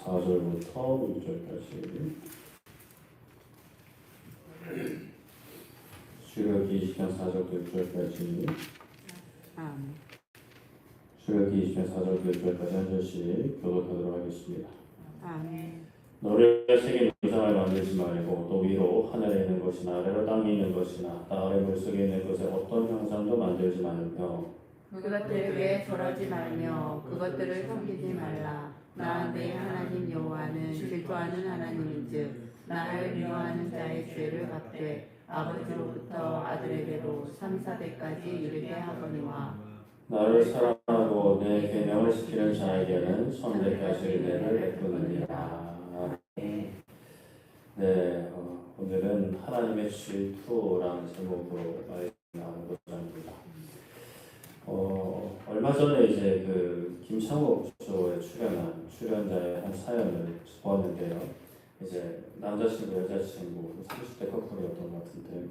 4절부터 6절까지 출애굽기 20장 4절부터 6절까지 출애굽기 20장 4절부터 6절까지 한 절씩 교독하도록 하겠습니다. 너를 세계 우상을 만들지 말고 또 위로 하늘에 있는 것이나 아래로 땅에 있는 것이나 땅 아래 물속에 있는 것에 어떤 형상도 만들지 말며 그것들을 위해 절하지 말며 그것들을 섬기지 말라. 나 내 하나님 여호와는 질투하는 하나님인즉 나를 미워하는 자의 죄를 갚되 아버지로부터 아들에게로 3, 4대까지 이르게 하거니와 나를 사랑하고 내 계명을 지키는 자에게는 선대까지 은혜를 베푸느니라. 네, 오늘은 하나님의 질투라는 제목으로 말씀 나누고자 합니다. 얼마 전에 이제 그 김창옥 쇼에 출연한 출연자의 한 사연을 보았는데요. 이제 남자친구, 여자친구 30대 커플이었던 것 같은데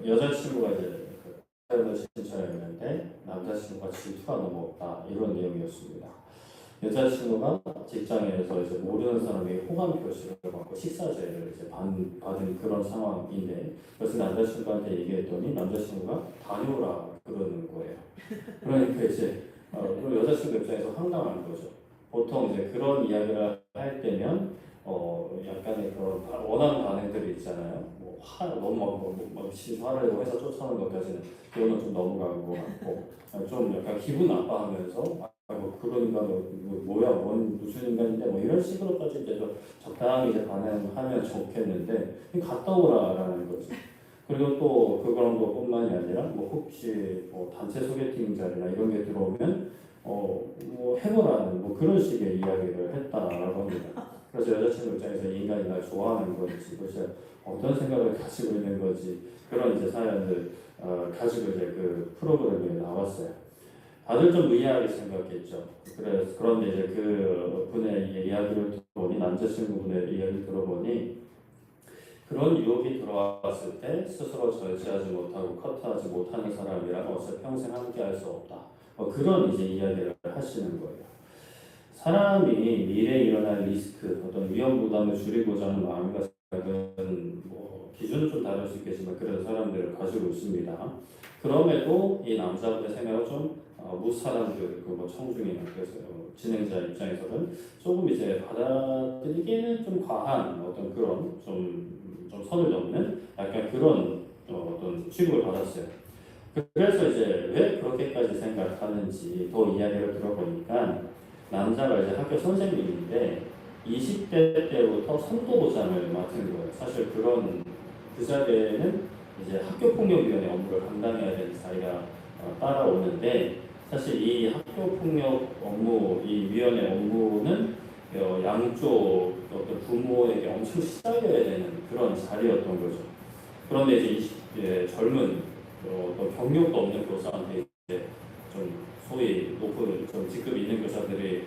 여자친구가 이제 그 사연을 신청했는데 남자친구가 질투가 너무 없다 이런 내용이었습니다. 여자친구가 직장에서 이제 모르는 사람이 호감 표시를 받고 식사제를 이제 받은 그런 상황인데 그래서 남자친구한테 얘기했더니 남자친구가 다녀오라 그러는 거예요. 그러니까 이제 여자친구 입장에서 황당한 거죠. 보통 이제 그런 이야기를 할 때면 약간의 그런 원하는 반응들이 있잖아요. 너무 막 화를 내고 회사 쫓아오는 것까지는 그거는 좀 넘어간 것 같고 좀 약간 기분 나빠하면서 그런 인간은 뭐야 무슨 인간인데 뭐 이런 식으로까지 이제 좀 적당히 이제 반응하면 좋겠는데 갔다 오라라는 거죠. 그리고 또 그런 것뿐만이 아니라 뭐 혹시 단체 소개팅 자리나 이런 게 들어오면 뭐 해보라는 뭐 그런 식의 이야기를 했다라고 합니다. 그래서 여자친구 입장에서 이 인간이 날 좋아하는 건지 도대체 어떤 생각을 가지고 있는 건지 그런 이제 사연을 가지고 이제 그 프로그램에 나왔어요. 다들 좀 의아하게 생각했죠. 그런데 이제 그 분의 이야기를 들어보니 남자친구분의 이야기를 들어보니 그런 유혹이 들어왔을 때 스스로 절제하지 못하고 커트하지 못하는 사람이랑 어차피 평생 함께할 수 없다. 그런 이제 이야기를 하시는 거예요. 사람이 미래에 일어날 리스크, 어떤 위험 부담을 줄이고자 하는 마음과 생각은 기준은 좀 다를 수 있겠지만 그런 사람들을 가지고 있습니다. 그럼에도 이 남자분의 생각을 좀 무사람들, 그 청중이나 그래서 진행자 입장에서는 조금 이제 받아들이기에는 좀 과한 어떤 그런 좀 선을 넘는 약간 그런 어떤 취급을 받았어요. 그래서 이제 왜 그렇게까지 생각하는지 더 이야기를 들어보니까 남자가 이제 학교 선생님인데 20대 때부터 선도부장을 맡은 거예요. 사실 그 자리에는 이제 학교폭력위원회 업무를 감당해야 되는 자리가 따라오는데 사실 이 학교폭력 업무, 이 위원회 업무는 양쪽 어떤 부모에게 엄청 시달려야 되는 그런 자리였던 거죠. 그런데 이제 젊은 어떤 경력도 없는 교사한테 이제 좀 소위 높은 좀 직급이 있는 교사들이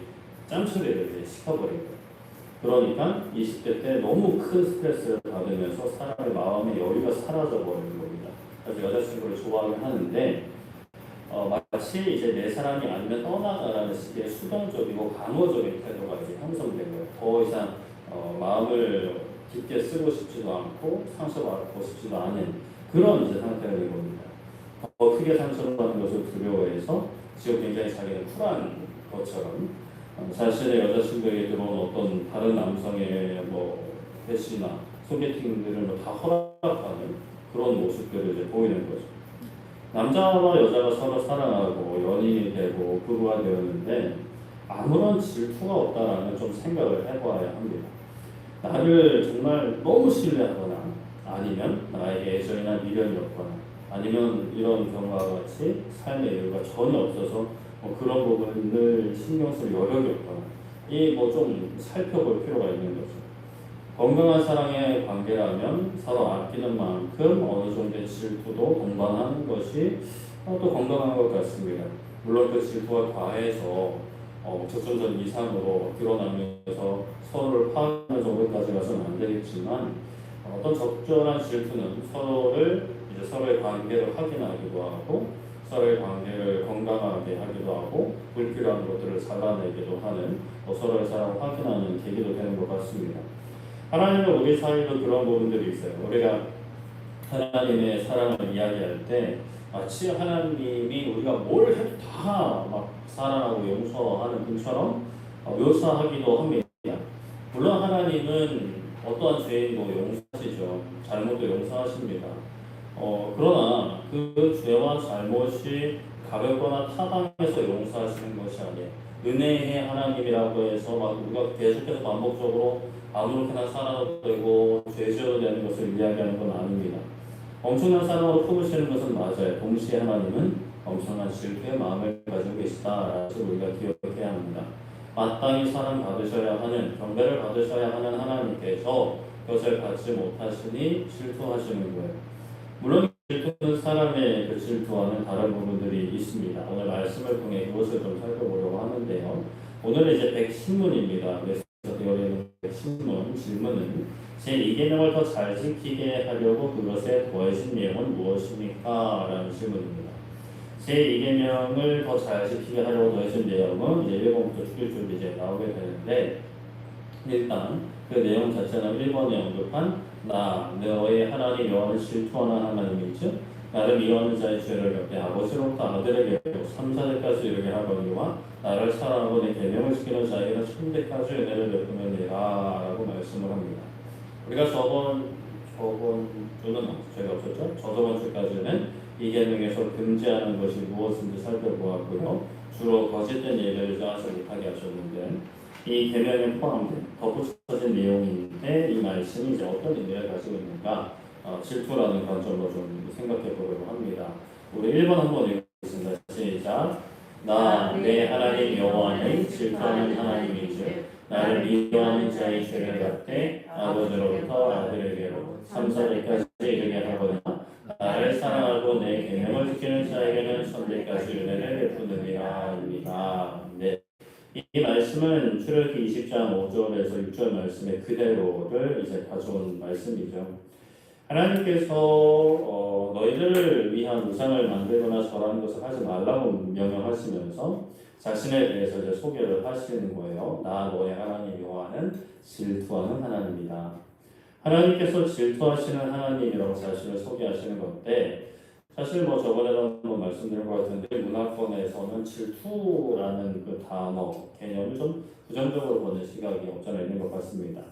짬처리를 이제 시켜버린 거예요. 그러니까 20대 때 너무 큰 스트레스를 받으면서 사람의 마음의 여유가 사라져버리는 겁니다. 그래서 여자친구를 좋아하긴 하는데 마치 이제 내 사람이 아니면 떠나가라는 식의 수동적이고 방어적인 태도가 이제 형성된 거예요. 더 이상 마음을 깊게 쓰고 싶지도 않고 상처받고 싶지도 않은 그런 이제 상태가 된 겁니다. 더 크게 상처받는 것을 두려워해서 지금 굉장히 자기는 쿨한 것처럼 자신의 여자친구에게 들어온 어떤 다른 남성의 대시나 소개팅들을 다 허락하는 그런 모습들을 이제 보이는 거죠. 남자와 여자가 서로 사랑하고 연인이 되고 부부가 되었는데 아무런 질투가 없다라는 좀 생각을 해봐야 합니다. 나를 정말 너무 신뢰하거나 아니면 나에게 애정이나 미련이 없거나 아니면 이런 경우와 같이 삶의 여유가 전혀 없어서 그런 부분을 신경 쓸 여력이 없거나 이 좀 살펴볼 필요가 있는 거죠. 건강한 사랑의 관계라면 서로 아끼는 만큼 어느 정도의 질투도 동반하는 것이 또 건강한 것 같습니다. 물론 그 질투가 과해서 적정선 이상으로 드러나면서 서로를 파악하는 정도까지 가서는 안 되겠지만 어떤 적절한 질투는 서로의 관계를 확인하기도 하고 서로의 관계를 건강하게 하기도 하고 불필요한 것들을 잘라내기도 하는 서로의 사랑을 확인하는 계기도 되는 것 같습니다. 하나님과 우리 사이도 그런 부분들이 있어요. 우리가 하나님의 사랑을 이야기할 때 마치 하나님이 우리가 뭘 해도 다 막 사랑하고 용서하는 분처럼 묘사하기도 합니다. 물론 하나님은 어떠한 죄인도 용서하시죠. 잘못도 용서하십니다. 그러나 그 죄와 잘못이 가볍거나 타당해서 용서하시는 것이 아니에요. 은혜의 하나님이라고 해서 막 우리가 계속해서 반복적으로 아무렇게나 살아도 되고 죄 지어도 되는 것을 이야기하는 건 아닙니다. 엄청난 사랑으로 품으시는 것은 맞아요. 동시에 하나님은 엄청난 질투의 마음을 가지고 계시다라는 것을 우리가 기억해야 합니다. 마땅히 사랑받으셔야 하는, 경배를 받으셔야 하는 하나님께서 그것을 받지 못하시니 질투하시는 거예요. 물론 질투는 사람의 그 질투와는 다른 부분들이 있습니다. 오늘 말씀을 통해 이것을 좀 살펴보려고 하는데요. 오늘은 이제 110문입니다. 그래서 되어 있는 110문 질문은 제2계명을 더 잘 지키게 하려고 그것에 더해진 내용은 무엇입니까? 라는 질문입니다. 제2계명을 더 잘 지키게 하려고 더해진 내용은 이제 1번부터 쭉쭉 이제 나오게 되는데 일단 그 내용 자체는 1번에 언급한 나 너의 하나님 여호와는 질투하는 하나님이죠. 나를 미워하는 자의 죄를 갚게 아버지로부터 아들에게 3, 4대까지 이르게 하거니와 나를 사랑하고 내 계명을 지키는 자에게는 1000대까지 은혜를 베푸느니라 라고 말씀을 합니다. 우리가 저번 주는 저희가 없었죠? 저번 주까지는 이 계명에서 금지하는 것이 무엇인지 살펴보았고요. 주로 거짓된 예배를 짜서 못하게 하셨는데 이 계명에 포함된 덧붙여진 내용인데 이 말씀이 이제 어떤 의미를 가지고 있는가 질투라는 관점으로 좀 생각해 보려고 합니다. 우리 1번 한번 읽겠습니다. 시작. 나 내 하나님 여호와는 질투하는 하나님이지 나를 미워하는 자의 죄를 갚되 아버지로부터 아들에게로 3, 4대까지 이르게 하거나 나를 사랑하고 내 계명을 지키는 자에게는 1000대까지 은혜를 베푸느니라입니다. 네. 이 말씀은 출애굽기 20장 5절에서 6절 말씀의 그대로를 이제 가져온 말씀이죠. 하나님께서 너희들을 위한 우상을 만들거나 절하는 것을 하지 말라고 명령하시면서 자신에 대해서 이제 소개를 하시는 거예요. 나 너의 하나님 여호와는 질투하는 하나님이다. 하나님께서 질투하시는 하나님이라고 자신을 소개하시는 건데 사실 뭐 저번에도 한번 말씀드린 것 같은데 문화권에서는 질투라는 그 단어 개념을 좀 부정적으로 보는 시각이 없잖아 있는 것 같습니다.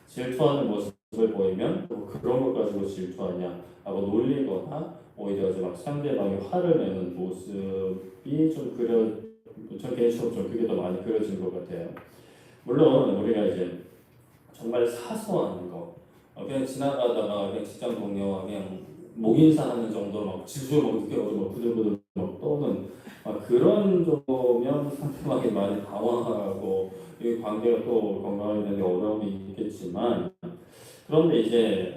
질투하는 모습을 보이면 뭐 그런 것 가지고 질투하냐 하고 놀리거나 오히려 막 상대방이 화를 내는 모습이 좀 저 개인적으로 좀 그게 더 많이 그려진 것 같아요. 물론 우리가 이제 정말 사소한 거 그냥 지나가다가 그냥 직장 동료와 그냥 목 인사하는 정도로 막 질투를 막 느껴가지고 막 부들부들 막 떠는 그런 정도면 상대방이 많이 당황하고 이 관계가 또 건강하게 되는 데 어려움이 있겠지만 그런데 이제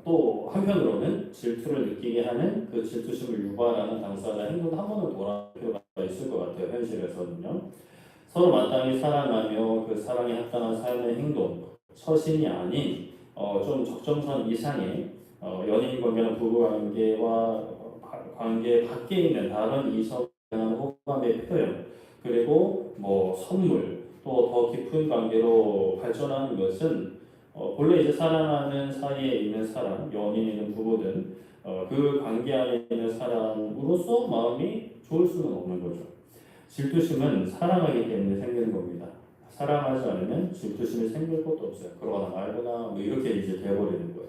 또 한편으로는 질투를 느끼게 하는 그 질투심을 유발하는 당사자 행동도 한 번은 돌아볼 필요가 있을 것 같아요. 현실에서는요. 서로 마땅히 사랑하며 그 사랑에 합당한 삶의 행동 서신이 아닌 좀 적정선 이상의 연인 관계나 부부 관계와 관계 밖에 있는 다른 이성에 대한 호감의 표현 그리고 뭐 선물 또 더 깊은 관계로 발전하는 것은 본래 이제 사랑하는 사이에 있는 사람 연인이든 부부든 그 관계 안에 있는 사람으로서 마음이 좋을 수는 없는 거죠. 질투심은 사랑하기 때문에 생기는 겁니다. 사랑하지 않으면 질투심이 생길 것도 없어요. 그러거나 말거나 뭐 이렇게 이제 돼버리는 거예요.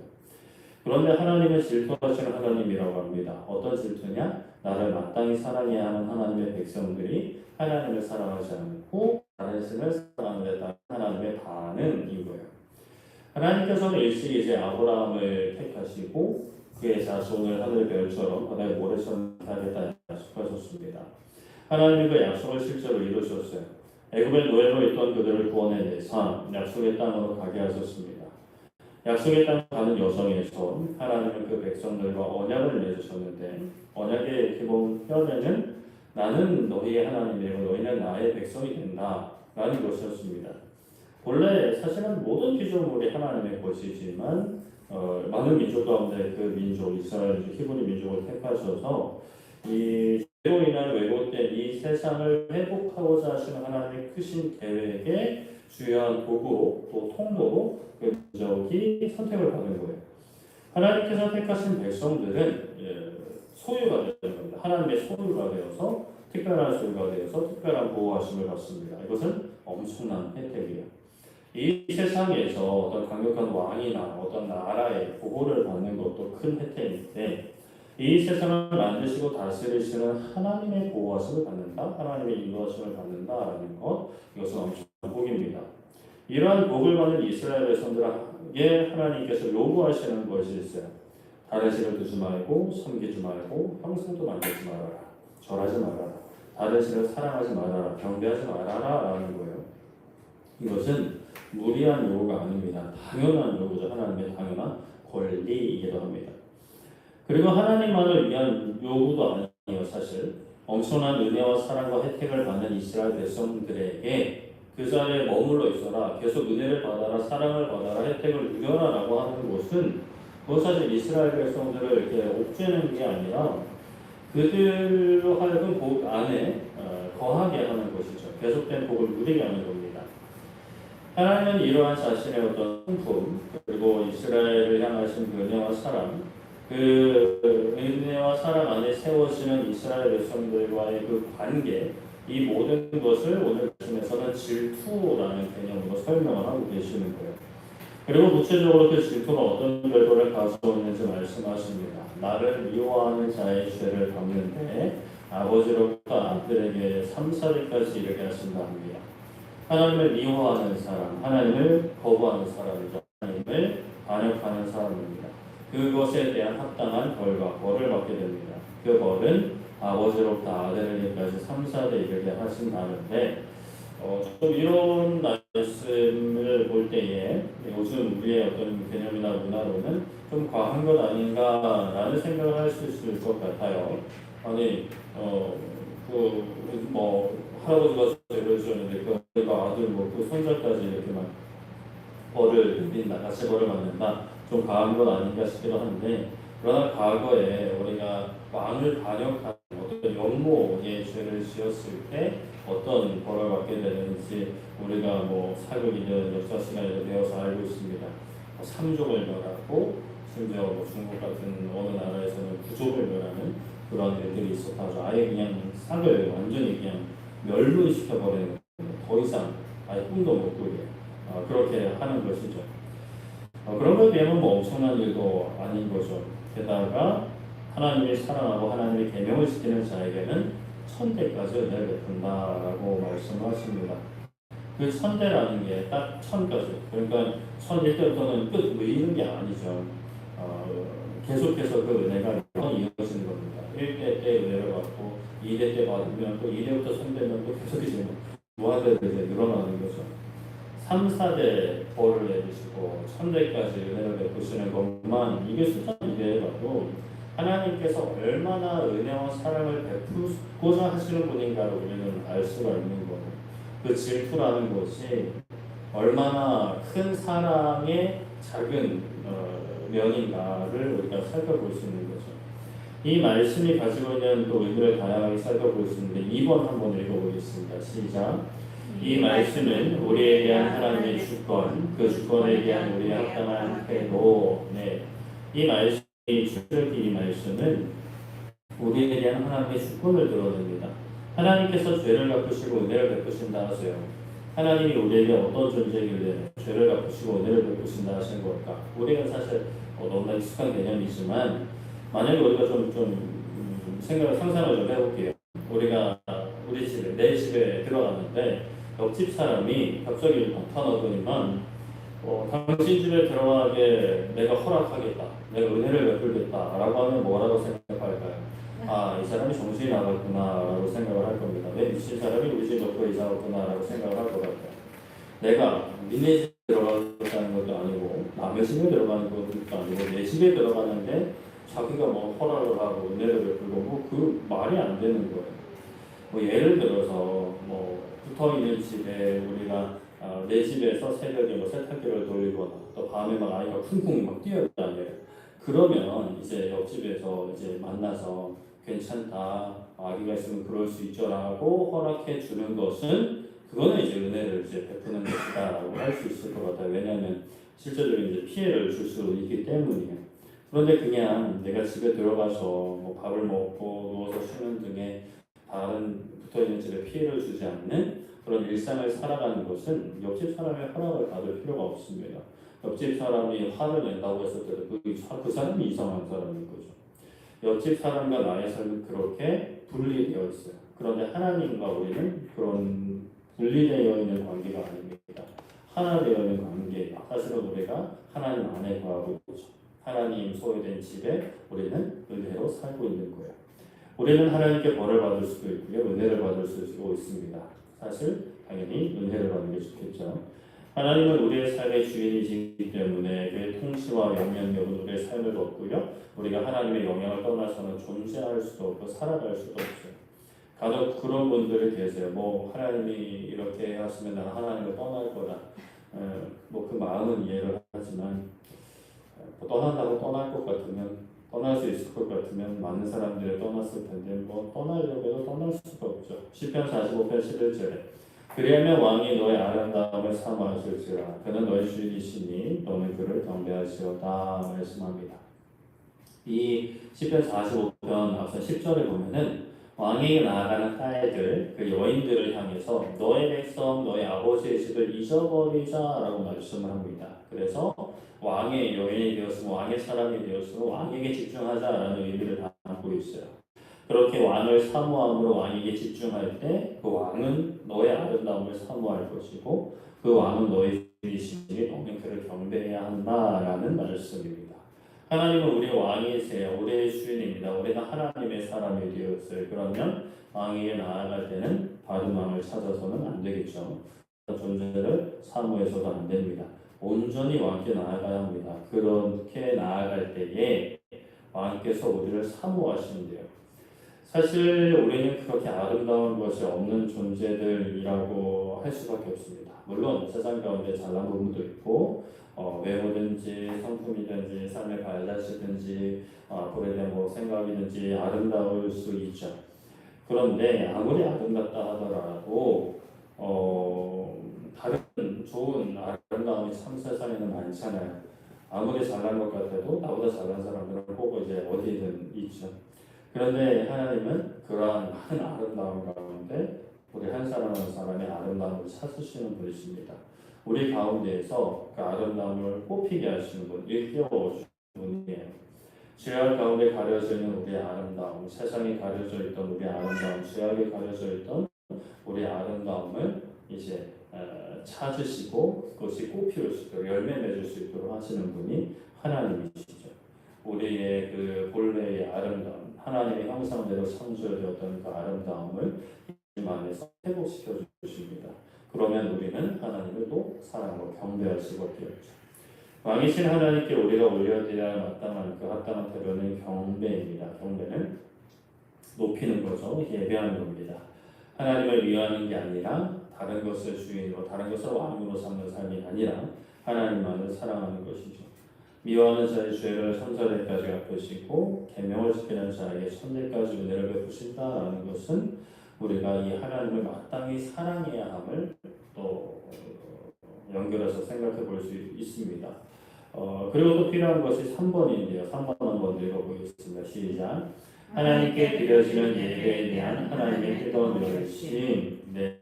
그런데 하나님은 질투하시는 하나님이라고 합니다. 어떤 질투냐? 나를 마땅히 사랑해야 하는 하나님의 백성들이 하나님을 사랑하지 않고 다른 신을 사랑하는 데 따른 하나님의 반응인 거예요. 하나님께서는 일찍 이제 아브라함을 택하시고 그의 자손을 하늘 별처럼 바다의 모래처럼 하겠다 약속하셨습니다. 하나님은 그 약속을 실제로 이루셨어요. 애굽의 노예로 있던 그들을 구원해내사 약속의 땅으로 가게 하셨습니다. 약속의 땅 가는 여정에서 하나님은 그 백성들과 언약을 맺으셨는데 언약의 기본 뼈대는 나는 너희의 하나님이고 너희는 나의 백성이 된다 라는 것이었습니다. 본래 사실은 모든 피조물이 하나님의 것이지만 많은 민족 가운데 그 민족 이스라엘 히브리 민족을 택하셔서 이 죄로 인한 왜곡된 이 세상을 회복하고자 하시는 하나님의 크신 계획의 주요한 도구로 또 통로로 그 민족이 선택을 받은 거예요. 하나님께서 택하신 백성들은 소유가 되는 겁니다. 하나님의 소유가 되어서 특별한 소유가 되어서 특별한 보호하심을 받습니다. 이것은 엄청난 혜택이에요. 이 세상에서 어떤 강력한 왕이나 어떤 나라의 보호를 받는 것도 큰 혜택인데 이 세상을 만드시고 다스리시는 하나님의 보호하심을 받는다, 하나님의 인도하심을 받는다라는 것, 이것은 엄청난 복입니다. 이러한 복을 받는 이스라엘 백성들에게 하나님께서 요구하시는 것이 있어요. 다른 신을 두지 말고 섬기지 말고 형상도 만들지 말아라, 절하지 말아라, 다른 신을 사랑하지 말아라, 경배하지 말아라 라는 거예요. 이것은 무리한 요구가 아닙니다. 당연한 요구죠. 하나님의 당연한 권리이기도 합니다. 그리고 하나님만을 위한 요구도 아니에요. 사실 엄청난 은혜와 사랑과 혜택을 받는 이스라엘 백성들에게 그 자리에 머물러 있어라, 계속 은혜를 받아라, 사랑을 받아라, 혜택을 누려라라고 하는 것은 그것 사실 이스라엘 백성들을 이렇게 옥죄는 게 아니라 그들로 하여금 복 안에 거하게 하는 것이죠. 계속된 복을 누리게 하는 겁니다. 하나님은 이러한 자신의 어떤 성품, 그리고 이스라엘을 향하신 그 은혜와 사랑, 그 은혜와 사랑 안에 세워지는 이스라엘 백성들과의 그 관계, 이 모든 것을 오늘 말씀에서는 질투라는 개념으로 설명을 하고 계시는 거예요. 그리고 구체적으로 그 질투가 어떤 결과를 가져오는지 말씀하십니다. 나를 미워하는 자의 죄를 갚는데 아버지로부터 아들에게 3~4대까지 이르게 하신다 합니다. 하나님을 미워하는 사람, 하나님을 거부하는 사람이죠. 하나님을 반역하는 사람입니다. 그것에 대한 합당한 벌과 벌을 받게 됩니다. 그 벌은 아버지로부터 아들에게까지 3~4대 이르게 하신다는데 좀 이런 말씀을 볼 때에 요즘 우리의 어떤 개념이나 문화로는 좀 과한 것 아닌가라는 생각을 할 수 있을 것 같아요. 아니 할아버지가 죄를 지었는데 그 아들 그 손자까지 이렇게 막 벌을 내린다, 같이 벌을 받는다, 좀 과한 것 아닌가 싶기도 한데, 그러나 과거에 우리가 왕을 반역하는 어떤 영모의 죄를 지었을 때 어떤 벌을 받게 되는지 우리가 사극이든 역사 시간에도 배워서 알고 있습니다. 삼족을 멸하고 심지어 중국 같은 어느 나라에서는 구족을 멸하는 그런 일들이 있었다죠. 아예 그냥 싹을 완전히 그냥 멸문시켜버리는, 더 이상 아예 꿈도 못 꾸게 그렇게 하는 것이죠. 그런 것에 비하면 엄청난 일도 아닌 거죠. 게다가 하나님이 사랑하고 하나님의 계명을 지키는 자에게는 천대까지 은혜를 베푼다라고 말씀하십니다. 그 천대라는 게 딱 1000까지, 그러니까 1001때부터는 끝 이런 게 아니죠. 계속해서 그 은혜가 이어지는 겁니다. 1대 때 은혜를 받고 2대 때 받으면 또 2대부터 3대면 또 계속해서 무한대로 늘어나는 거죠. 3~4대 벌을 내주시고 1000대까지 은혜를 베푸시는 것만 이게 숫자는 이래가지고 하나님께서 얼마나 은혜와 사랑을 베푸고자 하시는 분인가를 우리는 알 수가 있는 거예요. 그 질투라는 것이 얼마나 큰 사랑의 작은 면인가를 우리가 살펴볼 수 있는 거죠. 이 말씀이 가지고 있는 또 의미를 다양하게 살펴볼 수 있는데 2번 한번 읽어보겠습니다. 시작. 이 말씀은 우리에 대한 하나님의 주권, 그 주권에 대한 우리의 합당한 태도. 이 말씀이 출애굽기 이 말씀은 우리에 대한 하나님의 주권을 드러냅니다. 하나님께서 죄를 갚으시고 은혜를 베푸신다 하세요. 하나님이 우리에게 어떤 존재이길래 죄를 갚으시고 은혜를 베푸신다 하신 걸까? 우리가 사실 너무나 익숙한 개념이지만 만약에 우리가 상상을 좀 해볼게요. 우리가 우리 집에, 내 집에 들어갔는데 옆집 사람이 갑자기 나타나더니만 당신 집에 들어가게 내가 허락하겠다, 내가 은혜를 베풀겠다 라고 하면 뭐라고 생각할까요? 이 사람이 정신이 나갔구나 라고 생각을 할 겁니다. 왜 미친 사람이 우리 집 옆으로 이사 왔구나 라고 생각을 할 것 같아요. 내가 니네 집에 들어가는 것도 아니고 남의 집에 들어가는 것도 아니고 내 집에 들어가는데 자기가 허락을 하고 은혜를 베풀고 그 말이 안 되는 거예요. 예를 들어서 붙어있는 집에 우리가 내 집에서 새벽에 세탁기를 돌리거나 또 밤에 아이가 쿵쿵 뛰어다녀요. 그러면 이제 옆집에서 이제 만나서 괜찮다, 아기가 있으면 그럴 수 있죠라고 허락해 주는 것은 그거는 이제 은혜를 이제 베푸는 것이다라고 할 수 있을 것 같아요. 왜냐하면 실제적으로 이제 피해를 줄 수 있기 때문이에요. 그런데 그냥 내가 집에 들어가서 뭐 밥을 먹고 누워서 쉬는 등의 다른 붙어있는 집에 피해를 주지 않는 그런 일상을 살아가는 것은 옆집 사람의 허락을 받을 필요가 없습니다. 옆집 사람이 화를 낸다고 했을 때도 그 사람이 이상한 사람인 거죠. 옆집 사람과 나의 삶은 그렇게 분리되어 있어요. 그런데 하나님과 우리는 그런 분리되어 있는 관계가 아닙니다. 하나 되어 있는 관계예요. 사실은 우리가 하나님 안에 거하고 있죠. 하나님 소유된 집에 우리는 은혜로 살고 있는 거예요. 우리는 하나님께 벌을 받을 수도 있고요, 은혜를 받을 수도 있습니다. 사실 당연히 은혜를 받는 게 좋겠죠. 하나님은 우리의 삶의 주인이시기 때문에 그의 통치와 영향력은 우리의 삶을 걷고요. 우리가 하나님의 영향을 떠나서는 존재할 수도 없고 살아갈 수도 없어요. 간혹 그런 분들이 계세요. 뭐 하나님이 이렇게 하시면 나는 하나님을 떠날 거다. 뭐 그 마음은 이해를 하지만 뭐 떠난다고 떠날 것 같으면 떠날 수 있을 것 같으면 많은 사람들이 떠났을 텐데 뭐 떠나려고 해도 떠날 수가 없죠. 시편 45편 11절에 그리하면 왕이 너의 아름다움을 사모하실지라 그는 너의 주인이시니 너는 그를 경배하시오다 말씀합니다. 이 시편 45편 앞서 10절에 보면은 왕에게 나아가는 딸들, 그 여인들을 향해서 너의 백성, 너의 아버지의 집을 잊어버리자라고 말씀을 합니다. 그래서 왕의 여인이 되었으면 왕의 사람이 되었으면 왕에게 집중하자라는 의미를 담고 있어요. 그렇게 왕을 사모함으로 왕에게 집중할 때 그 왕은 너의 아름다움을 사모할 것이고 그 왕은 너의 주이시니 너는 그를 경배해야 한다라는 말씀입니다. 하나님은 우리 왕이세요. 우리의 주인입니다. 우리는 하나님의 사람이 되었어요. 그러면 왕에게 나아갈 때는 다른 왕을 찾아서는 안 되겠죠. 존재를 사모해서도 안 됩니다. 온전히 왕께 나아가야 합니다. 그렇게 나아갈 때에 왕께서 우리를 사모하시는데요. 사실 우리는 그렇게 아름다운 것이 없는 존재들이라고 할 수밖에 없습니다. 물론 세상 가운데 잘난 부분도 있고 외모든지 성품이든지 삶의 발자취든지 앞으로에 대한 뭐 생각이든지 아름다울 수 있죠. 그런데 아무리 아름답다 하더라도 다른 좋은 아름다움이 참 세상에는 많잖아요. 아무리 잘난 것 같아도 나보다 잘난 사람들은 꼭 이제 어디든 있죠. 그런데 하나님은 그러한 많은 아름다움 가운데 우리 한 사람 한 사람의 아름다움을 찾으시는 분이십니다. 우리 가운데에서 그 아름다움을 뽑히게 하시는 분, 일깨워 주시는 분이에요. 죄악 가운데 가려져 있는 우리의 아름다움, 세상에 가려져 있던 우리의 아름다움, 죄악에 가려져 있던 우리의 아름다움을 이제 찾으시고 그것이 꽃피울 수 있도록 열매 맺을 수 있도록 하시는 분이 하나님이시죠. 우리의 그 본래의 아름다움, 하나님의 형상대로 창조되었던 그 아름다움을 이 안에서 회복시켜 주십니다. 그러면 우리는 하나님을 또 사랑하고 경배할 수밖에 없죠. 왕이신 하나님께 우리가 올려드려야 마땅한 그 합당한 태도는 경배입니다. 경배는 높이는 거죠. 예배하는 겁니다. 하나님을 위하는 게 아니라 다른 것을 주인으로, 다른 것을 왕으로 삼는 삶이 아니라 하나님만을 사랑하는 것이죠. 미워하는 자의 죄를 천사대까지 갚으시고 계명을 지키는 자에게 천대까지 은혜를 베푸신다라는 것은 우리가 이 하나님을 마땅히 사랑해야 함을 또 연결해서 생각해 볼 수 있습니다. 그리고 또 필요한 것이 3번인데요. 3번 한번 읽어보겠습니다. 시작. 하나님께 드려지는 예배에 대한 하나님의 뜨거운 열심. 네,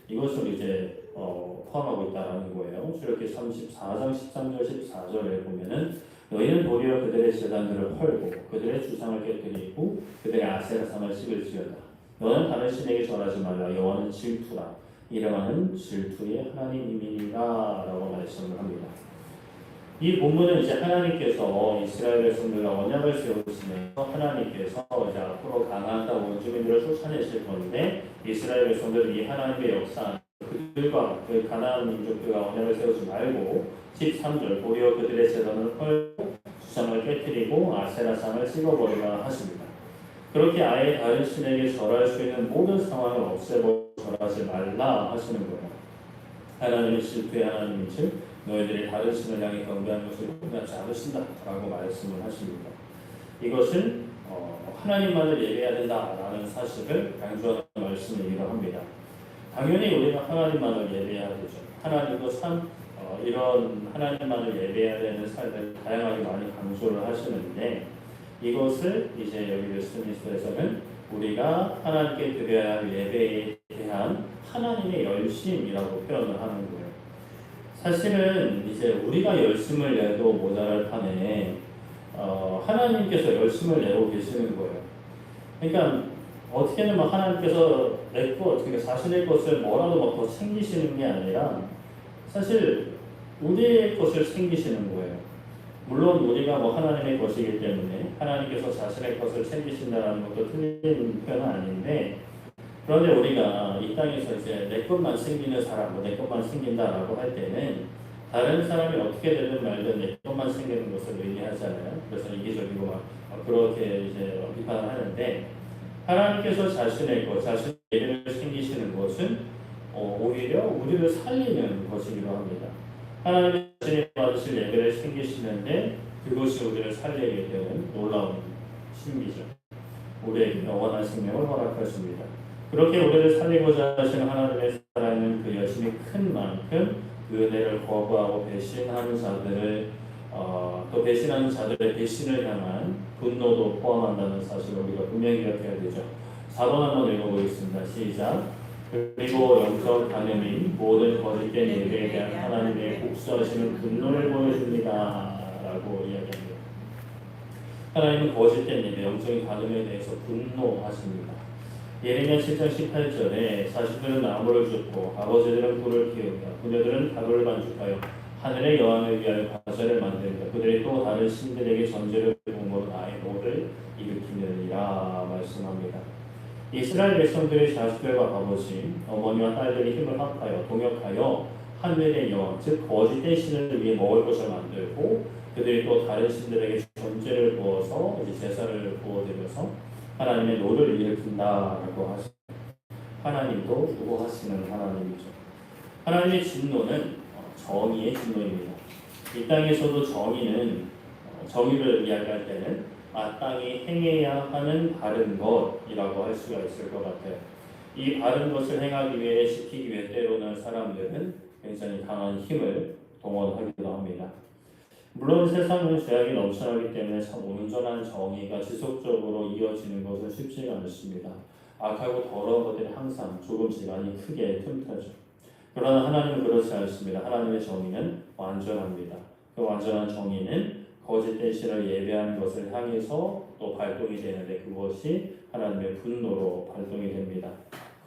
이것을 이제 포함하고 있다는 거예요. 출애굽기 34장 13절 14절에 보면은 너희는 도리어 그들의 제단들을 헐고 그들의 주상을 깨뜨리고 그들의 아세라상을 씹을지어다. 너는 다른 신에게 절하지 말라. 여호와는 질투라. 이름하는 질투의 하나님이니라 라고 말씀을 합니다. 이 본문은 이제 하나님께서 이스라엘 백성들과 언약을 세우시면서 하나님께서 이제 앞으로 가나안 땅 원주민들을 쫓아내실 건데 이스라엘 백성들은 이 하나님의 역사 그들과 그 가나안 민족들과 언약을 세우지 말고 13절 도리어 그들의 제단을 헐고 주상을 깨뜨리고 아세라상을 찍어버리라 하십니다. 그렇게 아예 다른 신에게 절할 수 있는 모든 상황을 없애버리고 절하지 말라 하시는 거예요. 하나님의 질투의 하나님이신 너희들이 다른 신을 향해 경배하는 것을 용납지 않으신다 라고 말씀을 하십니다. 이것은 하나님만을 예배해야 된다라는 사실을 강조하는 말씀이기도 합니다. 당연히 우리가 하나님만을 예배해야 되죠. 하나님도 참 이런 하나님만을 예배해야 되는 삶을 다양하게 많이 강조를 하시는데 이것을 이제 여기 웨스트민스터에서는 우리가 하나님께 드려야 할 예배에 대한 하나님의 열심이라고 표현을 하는 거예요. 사실은 이제 우리가 열심을 내도 모자랄 판에 하나님께서 열심을 내고 계시는 거예요. 그러니까 어떻게는 막 하나님께서 어떻게 자신의 것을 뭐라도 막 더 챙기시는 게 아니라 사실 우리의 것을 챙기시는 거예요. 물론 우리가 뭐 하나님의 것이기 때문에 하나님께서 자신의 것을 챙기신다는 것도 틀린 표현은 아닌데 그런데 우리가 이 땅에서 이제 내 것만 챙기는 사람, 내 것만 챙긴다라고 할 때는 다른 사람이 어떻게 되든 말든 내 것만 챙기는 것을 의미하잖아요. 그래서 이기적이고 막 그렇게 이제 비판을 하는데 하나님께서 자신의 것, 자신의 예배를 챙기시는 것은 오히려 우리를 살리는 것이기도 합니다. 하나님의 자신이 받으실 예배를 챙기시는데 그것이 우리를 살리게 되는 놀라운 신비죠. 우리에게 영원한 생명을 허락하십니다. 그렇게 우리를 살리고자 하시는 하나님의 살아있는 그 여신이 큰 만큼 그 은혜를 거부하고 배신하는 자들을 또 배신하는 자들의 배신을 향한 분노도 포함한다는 사실을 우리가 분명히 기억해야 되죠. 4번 한번 읽어보겠습니다. 시작. 그리고 영적 간음이 모든 거짓된 예배에 대한 하나님의 복수하시는 분노를 보여줍니다. 라고 이야기합니다. 하나님은 거짓된 예배, 영적인 간음에 대해서 분노하십니다. 예레미야 7장 18절에 자식들은 나무를 줍고 아버지들은 꿀을 키우며 그녀들은 닭을 반죽하여 하늘의 여왕을 위하여 과자를 만든다. 그들이 또 다른 신들에게 전제를 공모로 나의 노를 일으키느니라 말씀합니다. 이스라엘 백성들의 자식들과 아버지, 어머니와 딸들이 힘을 합하여 동역하여 하늘의 여왕, 즉 거짓된 신을 위해 먹을 것을 만들고 그들이 또 다른 신들에게 전제를 부어서 제사를 부어드려서 하나님의 노를 일으킨다라고 하십니다. 하나님도 누구하시는 하나님이죠. 하나님의 진노는 정의의 진노입니다. 이 땅에서도 정의를 이야기할 때는 마땅히 행해야 하는 바른 것이라고 할 수가 있을 것 같아요. 이 바른 것을 행하기 위해 지키기 위해 때로는 사람들은 굉장히 강한 힘을 동원하기도 합니다. 물론 세상은 죄악이 넘쳐나기 때문에 참 온전한 정의가 지속적으로 이어지는 것은 쉽지가 않습니다. 악하고 더러운 것들이 항상 조금씩 아니 크게 틈타죠. 그러나 하나님은 그렇지 않습니다. 하나님의 정의는 완전합니다. 그 완전한 정의는 거짓된 신을 예배하는 것을 향해서 또 발동이 되는데 그것이 하나님의 분노로 발동이 됩니다.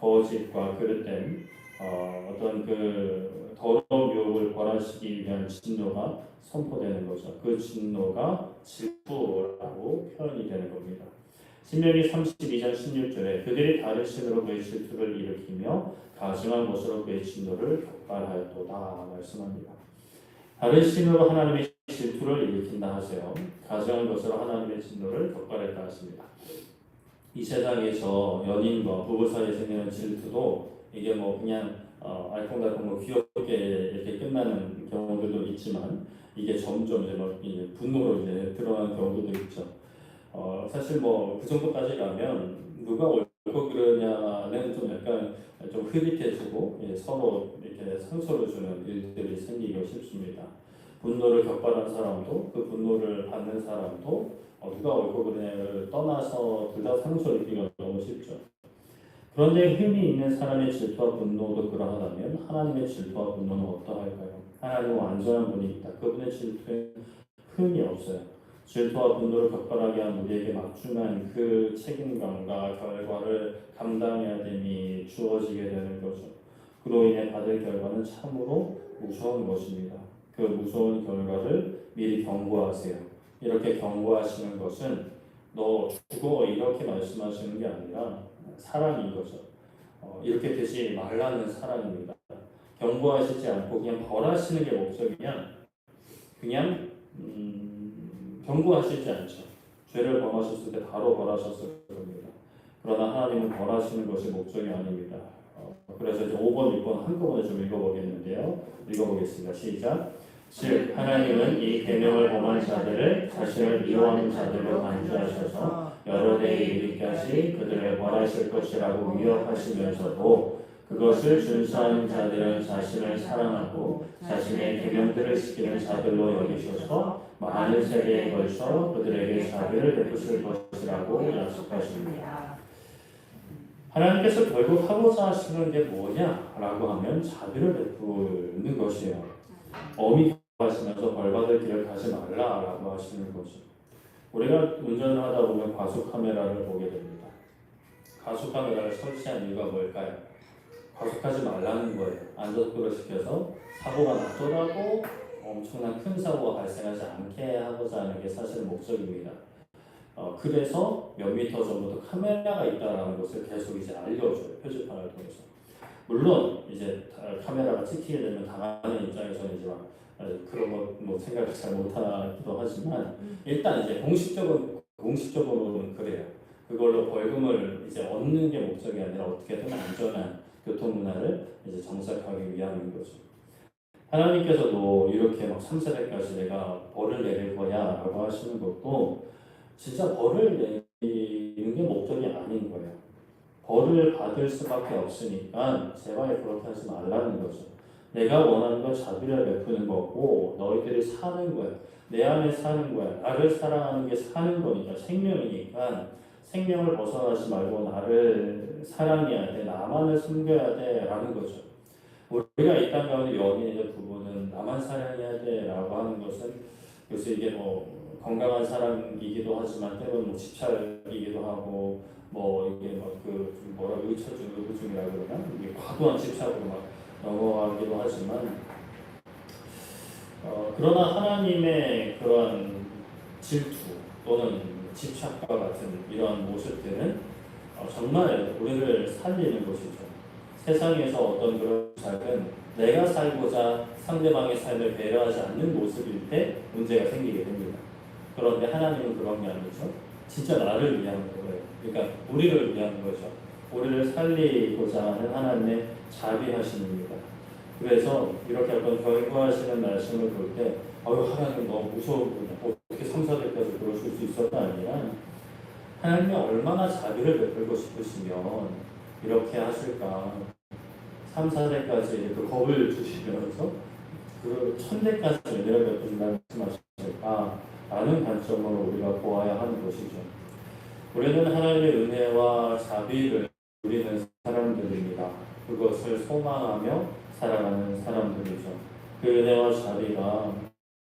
거짓과 그릇된 어떤 그 더러운 유혹을 벌하시기 위한 진노가 선포되는 거죠. 그 진노가 질투라고 표현이 되는 겁니다. 신명기 32장 16절에 그들이 다른 신으로 그의 질투를 일으키며 가증한 것으로 그의 진노를 격발하였도다 말씀합니다. 다른 신으로 하나님의 질투를 일으킨다 하세요. 가증한 것으로 하나님의 진노를 격발했다 하십니다. 이 세상에서 연인과 부부 사이에 생기는 질투도 이게 뭐 그냥 알콩달콩 뭐 귀엽게 이렇게 끝나는 경우들도 있지만 이게 점점 이제 분노로 이제 드러나는 경우도 있죠. 사실 뭐 그 정도까지 가면 누가 옳고 그러냐는 좀 약간 좀 흐릿해지고 서로 이렇게 상처를 주는 일들이 생기기 쉽습니다. 분노를 격발한 사람도 그 분노를 받는 사람도 누가 옳고 그러냐를 떠나서 둘 다 상처를 입기가 너무 쉽죠. 그런데 흠이 있는 사람의 질투와 분노도 그러하다면 하나님의 질투와 분노는 어떠할까요? 하나님은 완전한 분이다. 그분의 질투에 흠이 없어요. 질투와 분노를 격발하게 한 우리에게 막중한 그 책임감과 결과를 감당해야 됨이 주어지게 되는 거죠. 그로 인해 받을 결과는 참으로 무서운 것입니다. 그 무서운 결과를 미리 경고하세요. 이렇게 경고하시는 것은 너 죽어 이렇게 말씀하시는 게 아니라 사랑인 거죠. 이렇게 되지 말라는 사랑입니다. 경고하시지 않고 그냥 벌하시는 게 목적이면 그냥 경고하시지 않죠. 죄를 범하셨을 때 바로 벌하셨을 겁니다. 그러나 하나님은 벌하시는 것이 목적이 아닙니다. 그래서 이제 5번, 6번 한꺼번에 좀 읽어보겠는데요. 읽어보겠습니다. 시작. 즉 하나님은 이 계명을 범한 자들을 자신을 미워하는 자들로 간주하셔서 여러 대에 이르기까지 그들을 벌하실 것이라고 위협하시면서도 그것을 준수하는 자들은 자신을 사랑하고 자신의 계명들을 지키는 자들로 여기셔서 많은 세대에 걸쳐 그들에게 자비를 베푸실 것이라고 약속하십니다. 하나님께서 결국 하고자 하시는 게 뭐냐라고 하면 자비를 베푸는 것이에요. 엄히 하시면서 벌받을 길을 가지 말라라고 하시는 거죠. 우리가 운전을 하다 보면 과속 카메라를 보게 됩니다. 과속 카메라를 설치한 이유가 뭘까요? 과속하지 말라는 거예요. 안전도로 시켜서 사고가 나더라도 엄청난 큰 사고가 발생하지 않게 하고자 하는 게 사실 목적입니다. 그래서 몇 미터 전부터 카메라가 있다는 것을 계속 이제 알려줘요. 표지판을 통해서. 물론 이제 카메라가 찍히게 되면 당하는 입장에서는 이제 막 그런 거 생각을 잘 못하기도 하지만 일단 이제 공식적으로는 그래요. 그걸로 벌금을 이제 얻는 게 목적이 아니라 어떻게든 안전한 교통 문화를 이제 정착하기 위함인 거죠. 하나님께서도 이렇게 막 3세대까지 내가 벌을 내릴 거야라고 하시는 것도 진짜 벌을 내리는 게 목적이 아닌 거예요. 벌을 받을 수밖에 없으니까 제발 그렇게 하지 말라는 거죠. 내가 원하는 건 자비를 베푸는 거고 너희들이 사는 거야. 내 안에 사는 거야. 나를 사랑하는 게 사는 거니까 생명이니까 생명을 벗어나지 말고 나를 사랑해야 돼. 나만을 섬겨야 돼 라는 거죠. 우리가 이 땅 가운데 여기 있는 부부는 나만 사랑해야 돼 라고 하는 것은 그래서 이게 뭐 건강한 사랑이기도 하지만 때로는 집착이기도 하고 이게 의처증이라고 그러나 이게 과도한 집착으로 막 넘어가기도 하지만 그러나 하나님의 그런 질투 또는 집착과 같은 이러한 모습들은 정말 우리를 살리는 것이죠. 세상에서 어떤 그런 집착은 내가 살고자 상대방의 삶을 배려하지 않는 모습일 때 문제가 생기게 됩니다. 그런데 하나님은 그런 게 아니죠. 진짜 나를 위한 거예요. 그러니까 우리를 위한 거죠. 우리를 살리고자 하는 하나님의 자비하심입니다. 그래서 이렇게 어떤 결과하시는 말씀을 볼 때 하나님 너무 무서워 어떻게 3, 4대까지 그러실 수 있었다 아니라 하나님이 얼마나 자비를 베풀고 싶으시면 이렇게 하실까. 3, 4대까지 이렇게 겁을 주시면서 그 1000대까지 은혜를 베푸신다는 말씀하실까 라는 관점으로 우리가 보아야 하는 것이죠. 우리는 하나님의 은혜와 자비를 누리는 사람들입니다. 그것을 소망하며 살아가는 사람들이죠. 그 은혜와 자비가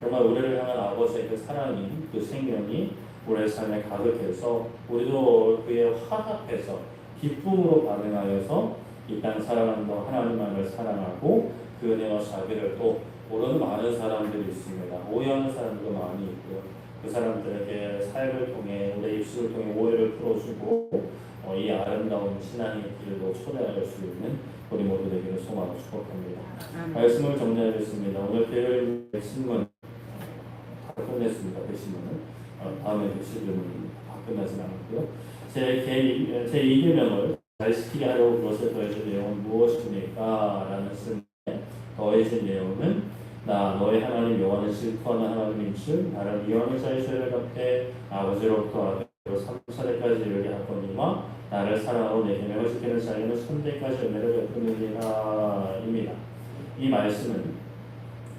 정말 우리를 향한 아버지의 그 사랑이, 그 생명이 우리의 삶에 가득해서 우리도 그의 화답해서 기쁨으로 반응하여서 이 땅 살아가는 하나님만을 사랑하고 그 은혜와 자비를 또 모르는 많은 사람들이 있습니다. 오해하는 사람들도 많이 있고요. 그 사람들에게 삶을 통해 우리의 입술을 통해 오해를 풀어주고 이 아름다운 신앙의 길로 초대할 수 있는 우리 모두 되기를 소망하고 축복합니다. 말씀을 정리하겠습니다. 오늘 배울 신문 다 끝냈습니다. 그 신문은 다음에 그 신문은 다 끝나진 않았고요. 제 2계명을 잘 지키게 하려고 그것을 더해준 내용은 무엇입니까? 라는 질문에 더해진 내용은 나 너의 하나님 여호와는 질투하는 하나님인즉 나를 미워하는 자의 죄를 갚되 아버지로부터 아들로 3차례까지 이르게 하거니와 나를 사랑하고 내 계명을 지키는 자에게는 1000대까지 은혜를 베푸느니라 입니다. 이 말씀은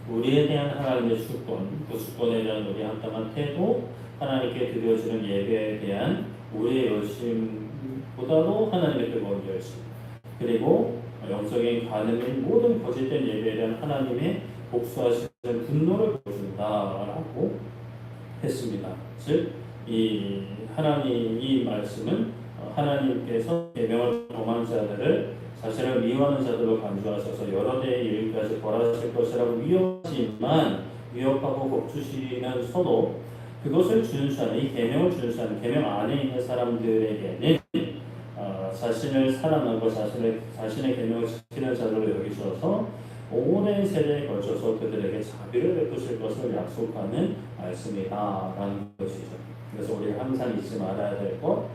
우리에 대한 하나님의 주권, 그 주권에 대한 우리의 합당한 태도, 하나님께 드려지는 예배에 대한 우리의 열심보다도 하나님의 뜨거운 열심, 그리고 영적인 관음인 모든 거짓된 예배에 대한 하나님의 복수하시는 분노를 보여준다라고 했습니다. 즉, 이 말씀은 하나님께서 계명을 범한 자들을 자신을 미워하는 자들로 간주하셔서 여러 대에 이르기까지 벌하실 것이라고 위협하고 겁주시면서도 그것을 준수하는 이 계명을 준수하는 계명 안에 있는 사람들에게는 자신을 사랑하고 자신의 계명을 지키는 자들로 여기셔서 오랜 세대에 걸쳐서 그들에게 자비를 베푸실 것을 약속하는 말씀이다라는 것이죠. 그래서 우리가 항상 잊지 말아야 될 것,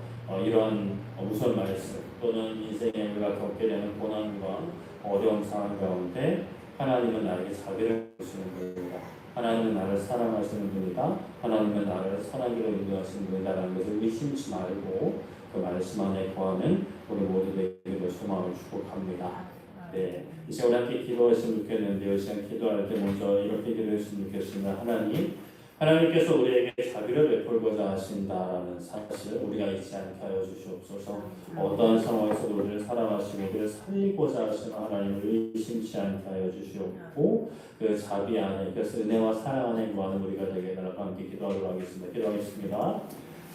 이러한 무서운 말씀 또는 인생에 우리가 겪게 되는 고난과 어려운 상황 가운데 하나님은 나에게 자비를 베푸시는 겁니다. 하나님은 나를 사랑하시는 분이다. 하나님은 나를 선하기로 인도하시는 분이다라는 것을 의심치 말고 그 말씀 안에 거하는 우리 모두에게 소망을 축복합니다. 네, 이 시간 함께 기도했으면 좋겠는데요. 이 시간 기도할 때 먼저 이렇게 기도했으면 좋겠습니다. 하나님께서 우리에게 자비를 베풀고자 하신다라는 사실 우리가 잊지 않게 하여 주시옵소서. 어떠한 상황에서도 우리를 사랑하시고 우리를 살리고자 하시는 하나님을 의심치 않게 하여 주시옵고 그 자비 안에 그래서 은혜와 사랑 안에 거하는 우리가 되게 달라고 함께 기도하도록 하겠습니다. 기도하겠습니다.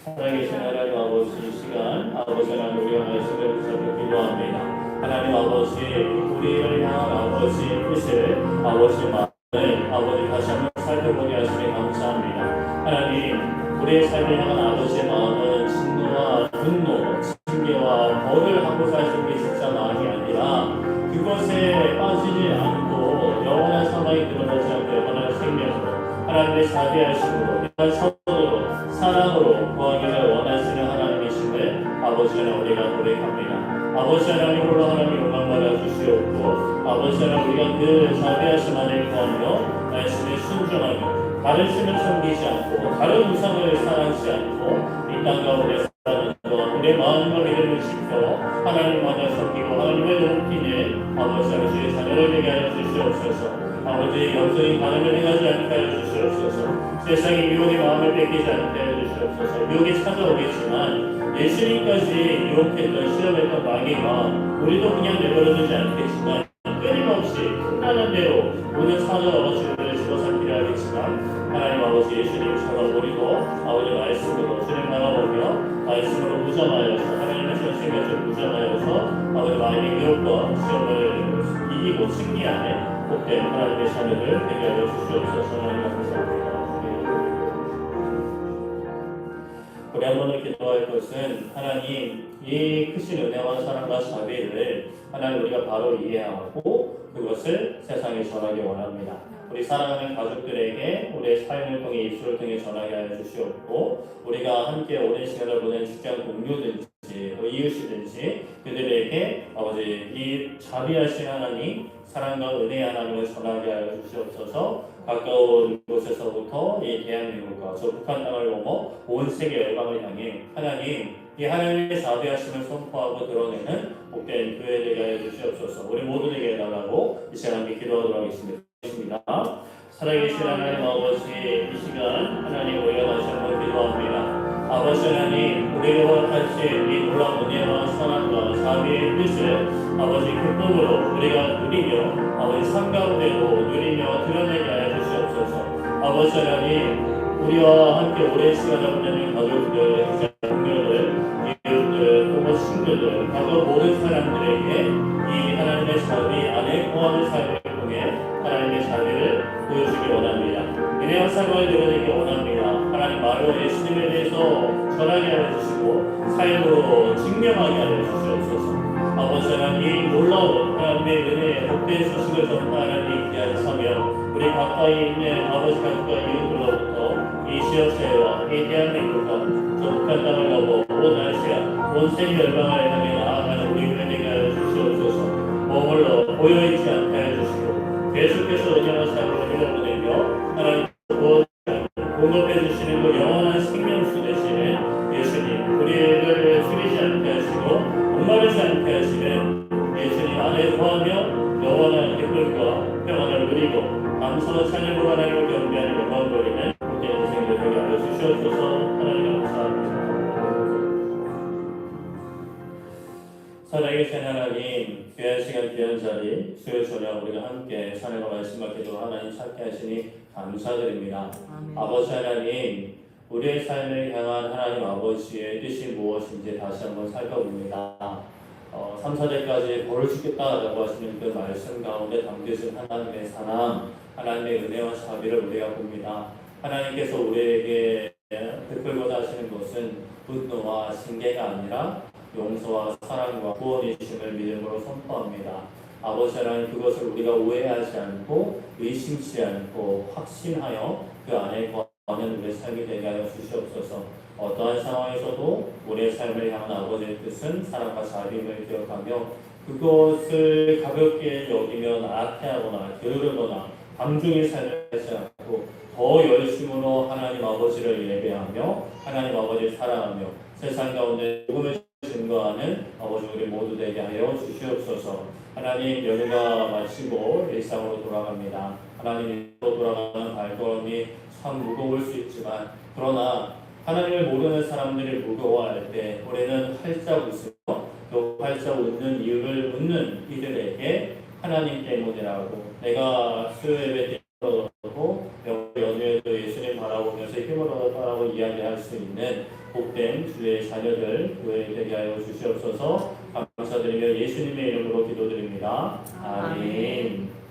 살아계신 하나님 아버지, 이 시간 아버지 하나님 우리가 말씀을 붙잡고 기도합니다. 하나님 아버지, 우리를 향한 아버지의 뜻을 아버지 마음을 아버지 다시 한번 살펴보게 하시니 감사합니다. 하나님, 우리의 삶을 향한 아버지의 마음은 진노와 분노, 징계와 벌을 하고자 하신 게 진짜 마음이 아니라 그것에 빠지지 않고 영원한 사망이 드러나지 않고 영원한 생명으로 하나님의 자비하심으로 선으로 사랑으로 구하기를 원하시는 하나님이신데 아버지 하나님 우리가 고백합니다. 아버지 하나님으로 하나님 영광 받아주시옵고 아버지 하나님 우리가 그 자비하심 안에 구하며 말씀에 순종하며 다른 신을 섬기지 않고 다른 우상을 사랑하지 않고 이 땅 가운데 살아가는 동안 우리의 마음과 믿음을 지켜 하나님만을 섬기고 하나님을 높이는 아버지 하나님 주의 자녀를 되게 하여 주시옵소서. 아버지 영적인 반응을 행하지 않게 하여 주시옵소서. 세상의 유혹의 마음을 뺏기지 않게 하여 주시옵소서. 유혹이 찾아오겠지만 예수님까지 유혹했던 시험했던 마귀가 우리도 그냥 내버려두지 않겠지만 끊임없이 끝나는 대로 모든 찾아와 주님을 집어삼키려 하겠지만 하나님 아버지 예수님 찾아오리고 아버지 말씀으로 주님 나가보며 말씀으로 무장하여서 하나님의 전심에서 무장하여서 아버지 마귀의 유혹과 시험을 이기고 승리하는 복된 하나님의 자녀를 되게 하여 주시옵소서. 하나님 감사합니다. 우리 한 번을 기도할 것은 하나님 이 크신 은혜와 사랑과 자비를 하나님 우리가 바로 이해하고 그것을 세상에 전하기 원합니다. 우리 사랑하는 가족들에게 우리의 삶을 통해 입술을 통해 전하게 하여 주시옵고 우리가 함께 오랜 시간을 보낸 직장 동료든지 이웃이든지 그들에게 아버지 이 자비하신 하나님 사랑과 은혜의 하나님을 전하게 하여 주시옵소서. 가까운 곳에서부터 이 대한민국과 저 북한 땅을 넘어 온 세계 열방을 향해 하나님 이 하나님의 자비하심을 선포하고 드러내는 복된 교회 되게 하여 주시옵소서. 우리 모두에게 해달라고 이 시간 함께 기도하도록 하겠습니다. 살아계신 하나님 아버지 이 시간 하나님 우리가 다시 한번 기도합니다. 아버지 하나님 우리가 허락하신 이 놀라운 은혜와 사랑과 자비의 뜻을 아버지 기쁨으로 우리가 누리며 아버지 삶 가운데도 누리며 드러내게 하여 주시옵소서. 아버지 하나님 우리와 함께 오랜 시간을 보내는 가족들, 동료들, 이웃들, 또는 친구들, 가족 모든 사람들에게 이 하나님의 자비 안에 거하는 삶을 통해 하나님의 자비를 보여주기 원합니다. 은혜와 사랑을 드러내기 원합니다. 하나님 말로 예수님에 대해서 전하게 하여 주시고 삶으로 증명하게 하여 주시옵소서. 아버지 하나님 이 놀라운 하나님의 은혜의 복된 소식을 전하는 이 귀한 사명 우리 가까이 있는 아버지 가족과 이웃들로부터 이 지역사회와 이 대한민국과 저 북한 땅을 넘어 온 아시아 온 세계 열방을 향해 나아가는 우리 되게 하여 주시옵소서. 머물러 고여있지 않게 하여 주시고 계속해서 은혜와 사랑을 흘려보내며 하나님 공급해 주시는 그 영원한 생명수 되시는 예수님 우리를 줄이지 않게 하시고 목마르지 않게 하시는 예수님 안에 거하며 영원한 기쁨과 평안을 누리고 감사와 찬양으로 하나님을 경배하는 영광거리는 복된 인생을 되게 하여 주시옵소서. 하나님 감사합니다. 살아계신 하나님 귀한 시간 귀한 자리 수요 저녁 우리가 함께 찬양과 말씀과 기도 하나님 찾게 하시니 감사드립니다. 아멘. 아버지 하나님 우리의 삶을 향한 하나님 아버지의 뜻이 무엇인지 다시 한번 살펴봅니다. 3, 4절까지 벌을 주겠다라고 하시는 그 말씀 가운데 담겨진 하나님의 사랑, 하나님의 은혜와 자비를 우리가 봅니다. 하나님께서 우리에게 베풀고자 하시는 것은 분노와 징계가 아니라 용서와 사랑과 구원이심을 믿음으로 선포합니다. 아버지 하나님 그것을 우리가 오해하지 않고 의심치 않고 확신하여 그 안에 거하는 우리의 삶이 되게 하여 주시옵소서. 어떠한 상황에서도 우리의 삶을 향한 아버지의 뜻은 사랑과 자비임을 기억하며 그것을 가볍게 여기면 악해하거나 게으르거나 방종의 삶을 하지 않고 더 열심으로 하나님 아버지를 예배하며 하나님 아버지를 사랑하며 세상 가운데 복음을 증거하는 아버지 우리 모두 되게 하여 주시옵소서. 하나님 연휴가 마치고 일상으로 돌아갑니다. 하나님 일로 돌아가는 발걸음이 참 무거울 수 있지만 그러나 하나님을 모르는 사람들이 무거워할 때 우리는 활짝 웃으며 또 활짝 웃는 이유를 묻는 이들에게 하나님 때문이라고 내가 수요예배 때 힘들어도 연휴에도 예수님 바라보면서 힘을 얻었다라고 이야기할 수 있는 복된 주의 자녀들 되게 하여 주시옵소서. 감사드리며 예수님의 이름으로 기도드립니다. 아멘.